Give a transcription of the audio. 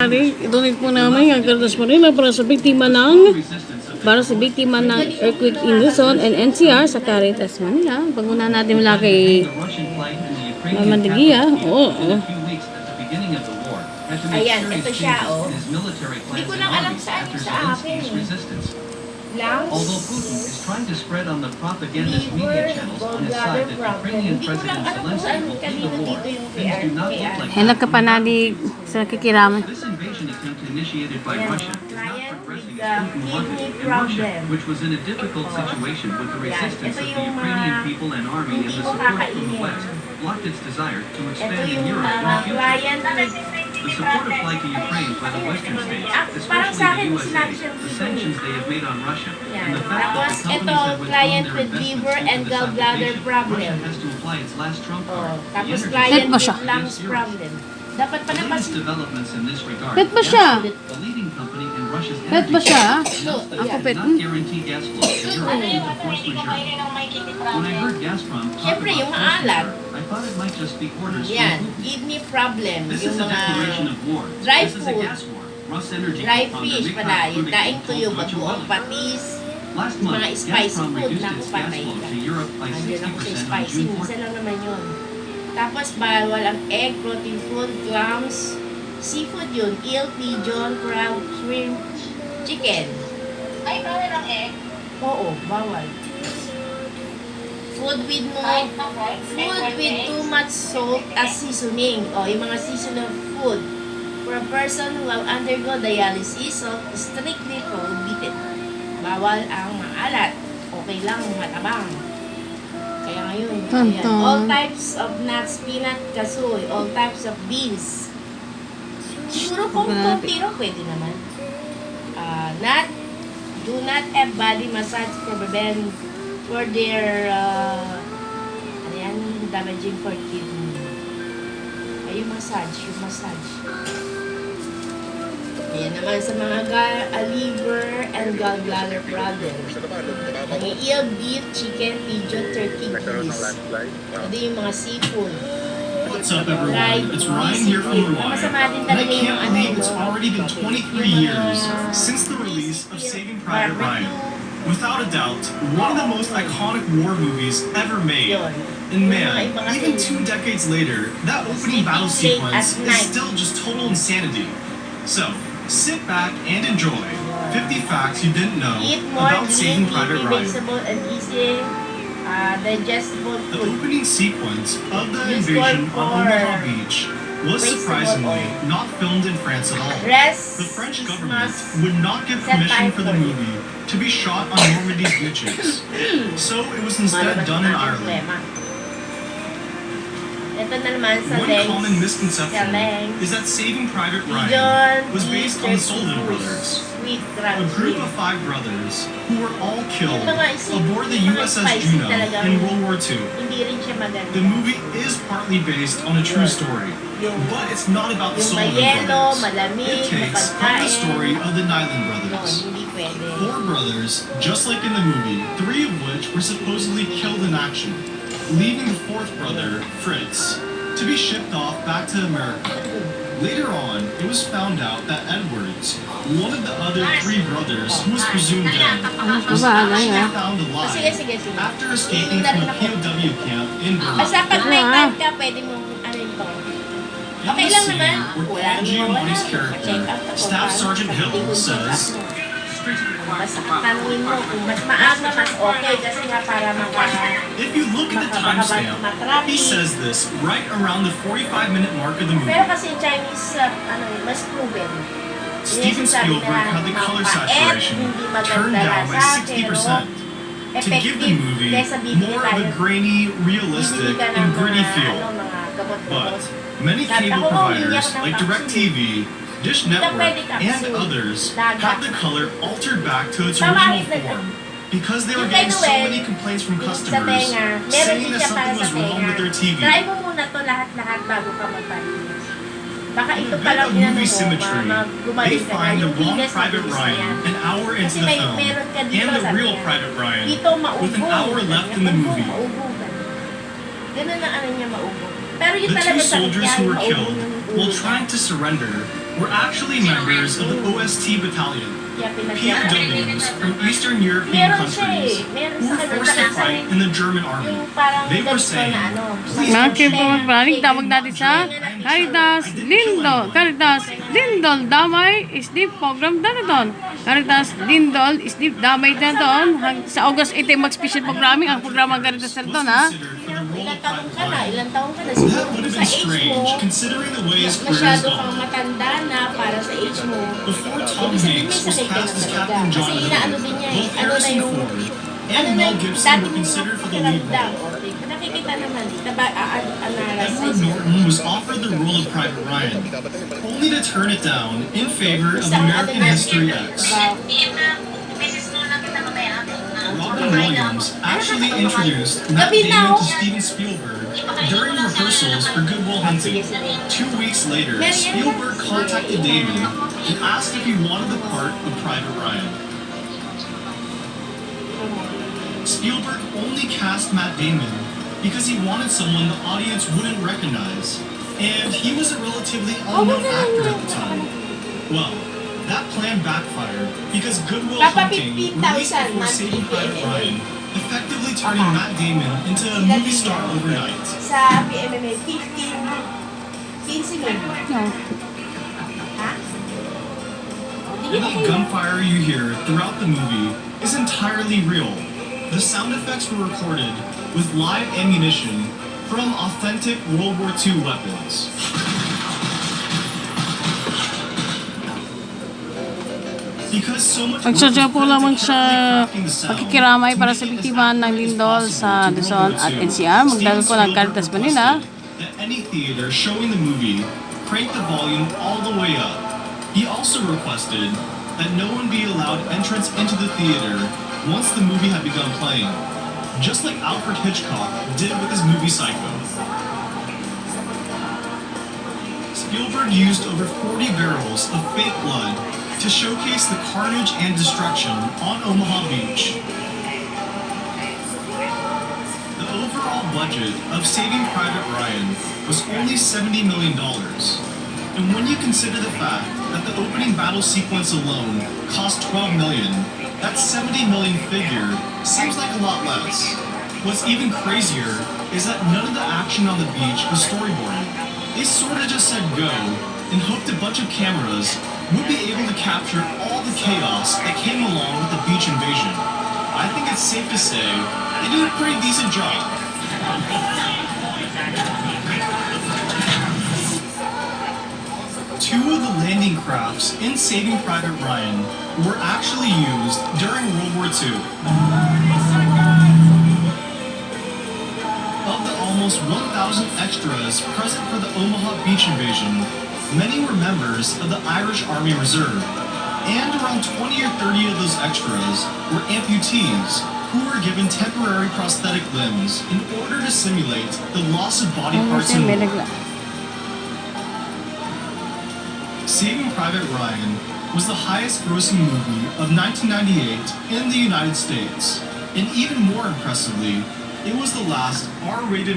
pare, donate po namin ang Cartas Marina para sa biktima ng earthquake in Luzon and NCR sa Caritas Manila. Pag-una natin mula kay Mandigia. Oo. Ayan, ito siya, oh. Hindi ko lang alam saan yung sa akin, eh. Although Putin is trying to spread on the propagandist media channels on his side that Ukrainian President Zelensky will lead the war, things do not look like Hello ka panalig sa nakikiraman. this invasion attempt initiated by Russia is not progressing as Putin wanted, and Russia, problem. which was in a difficult situation with the resistance of the Ito yung Ukrainian mga people and army and hindi the ko support from the kakainin. West, blocked its desire to Ito expand in yung Europe in mga the future. client with The support applied to Ukraine by the Western states, parang sa akin, especially the USA, sinabi siya the sanctions they have made on Russia, Yan. and the fact Tapos, that the ito, companies have withdrawn client their with investments liver due and to this gallbladder occupation, problem. Russia has to apply its last trump Oh, card, the tapos energy client Pet ba siya? with lungs problem. Dapat pa The naman latest developments in this regard, Pet ba siya? Gazprom, the leading company in Russia's Pet energy ba siya? sector, announced that Ako it pet. did not guarantee gas flow to Europe due to force majeure. When I heard Gazprom talk Siyempre, about yung force maalat. majeure, I thought it might just be orders from yan, Putin. kidney problem, This yung is a declaration mga of war. dry This is a food, gas war. Rus Energy dry co-founder fish Mikhail pala, yung Khrudikov daing told tuyo, Deutsche bagoong Welle. patis, Last month, mga spicy Gazprom food reduced na its gas patay flow ka. to Europe by Andiyan ako sa 60% on spicy, June minsan 14th. lang naman yun. Tapos bawal ang egg, protein food, clams, seafood yun, eel, pigeon, crab, shrimp, chicken. Ay, bawal ang egg. Oo, bawal. Food with no, Kahit na white. food with too much salt as seasoning. O, yung mga seasonal food. For a person who will undergo dialysis, salt is strictly prohibited. Bawal ang maalat. Okay lang, matabang. Kaya ngayon, ayan. Tonton. All types of nuts, peanut, kasoy, all types of beans. Siguro kung tiro, pwede naman. Do not have body massage for their damaging for kidney. Ay, yung massage. Ayan naman sa mga liver and gallbladder problems. Ang eel, beef, chicken, pigeon, turkey, geese. Ito yung mga seafood. What's up, everyone? It's Ryan here from The Wire. Masama din And I talaga yung can't ano, believe it's already been 23 years since the release of Saving Private Ryan. Without a doubt, one of the most iconic war movies ever made. Yun. And man, even 2 decades later, that opening battle sequence is still just total insanity. So, sit back and enjoy 50 facts you didn't know Eat more about green, Saving Private leafy, Ryan. vegetable, and easy digestible The food. opening sequence of the Use invasion corn on Omaha for Beach was vegetable surprisingly oil. not filmed in France at all. Rest, The French Christmas, government would not give set permission time for the for you. movie to be shot on Normandy's beaches. So it was instead done in Ireland. Ito na naman sa One legs. common misconception Sa legs. is that Saving Private Pigeon, Ryan was beef, based on the turkey, Sullivan goose, brothers, sweet a crab, group shrimp. of 5 brothers who were all killed Yung mga isip- aboard the yung mga USS spicy Juno talagang in World War II. Hindi rin siya maganda. The movie is partly based on a true story, but it's not about the Yung Sullivan mayelo, brothers. malamig, It takes from the story of the Nyland Yun, brothers. hindi pwede. 4 brothers, just like in the movie, 3 of which were supposedly killed in action, leaving the 4th brother, Fritz, to be shipped off back to America. Later on, it was found out that Edwards, one of the other 3 brothers who was presumed dead, was actually found alive Sige. after escaping from a POW camp in Basta Berlin. pag may time ka, pwede mong ano ito. In Okay the lang scene naman. where Wala Paul nang Giamatti's mawala. character, Check out ako. Staff Sergeant Hill, says, Basta tanungin mo kung mas maaga, mas okay. Kasi nga para if you look at the timestamp, he says this right around the 45-minute mark of the movie. Pero kasi Chinese, mas proven. Steven Spielberg had the color saturation turned down by 60% to give the movie more of a grainy, realistic, and gritty feel. But many cable providers like DirecTV, Dish Network, and others had the color altered back to its original form because they were getting so many complaints from customers saying that something was wrong with their TV. Try mo muna to lahat-lahat bago ka magpalinis. Baka In ito a bit palang of inano movie mo, symmetry, they gumaling ka na. find the Yung wrong bilis na Private bilis na Ryan yan. an hour into Kasi the may film, meron ka dito and the sa real kanya. Private Ryan Dito maubo. with an hour left in the movie. Maubo ka. Ganun na ano niya maubo. Pero yun The talaga 2 soldiers who were maubo killed yung ulo while niya. trying to surrender were actually members of the OST battalion, Kaya pinagyan. POWs from Eastern European countries who were forced to fight in the German army. Yung parang They were ganito saying, na ano. Mga kipong tawag natin sa Caritas Lindol Damay Isdip Program Danaton. Caritas Lindol Isdip Damay Danaton. Sa August 18 mag-special programming ang programa Caritas Danaton ha. Ilang taong ka na, That siguro would have sa been age mo, strange, considering the way his career has masyado kang gone. matanda na para sa age mo. Before Tom Ibig sabihin, Hanks may was sakit ka na cast as talaga. Captain John Kasi inaano din niya eh. both Ano na Harrison yung... Ford Ano and na Mel yung Gibson dati were considered for the lead pakiramdam. role. Okay, nakikita naman. Analyze Edward Norton was offered the role of Private Ryan, only to turn it down in favor of American History X. Robin Williams actually introduced Matt Damon to Steven Spielberg during rehearsals for Good Will Hunting. 2 weeks later, Spielberg contacted Damon and asked if he wanted the part of Private Ryan. Spielberg only cast Matt Damon because he wanted someone the audience wouldn't recognize, and he was a relatively unknown actor at the time. Well, that plan backfired because Good Will Hunting, released before Saving Private Ryan, effectively turning Matt Damon into a movie star overnight. Sa PMMA, 15 million. No. Ha? Any gunfire you hear throughout the movie is entirely real. The sound effects were recorded with live ammunition from authentic World War II weapons. Because so much work was Pagsadya po put into lamang sa carefully crafting the sound pakikiramay to para make sa it as biktima ng accurate as lindol possible sa to Luzon World War at II. NCR. Magdalo po ng Caritas Manila. That any theater showing the movie crank the volume all the way up. He also requested that no one be allowed entrance into the theater once the movie had begun playing, just like Alfred Hitchcock did with his movie Psycho. Spielberg used over 40 barrels of fake blood to showcase the carnage and destruction on Omaha Beach. The overall budget of Saving Private Ryan was only $70 million. And when you consider the fact that the opening battle sequence alone cost $12 million, that $70 million figure seems like a lot less. What's even crazier is that none of the action on the beach was storyboarded. They sorta just said go and hoped a bunch of cameras would be able to capture all the chaos that came along with the beach invasion. I think it's safe to say they did a pretty decent job. Two of the landing crafts in Saving Private Ryan were actually used during World War II. Of the almost 1,000 extras present for the Omaha Beach invasion, many were members of the Irish Army Reserve, and around 20 or 30 of those extras were amputees who were given temporary prosthetic limbs in order to simulate the loss of body parts in war. Saving Private Ryan was the highest grossing movie of 1998 in the United States, and even more impressively, it was the last R-rated movie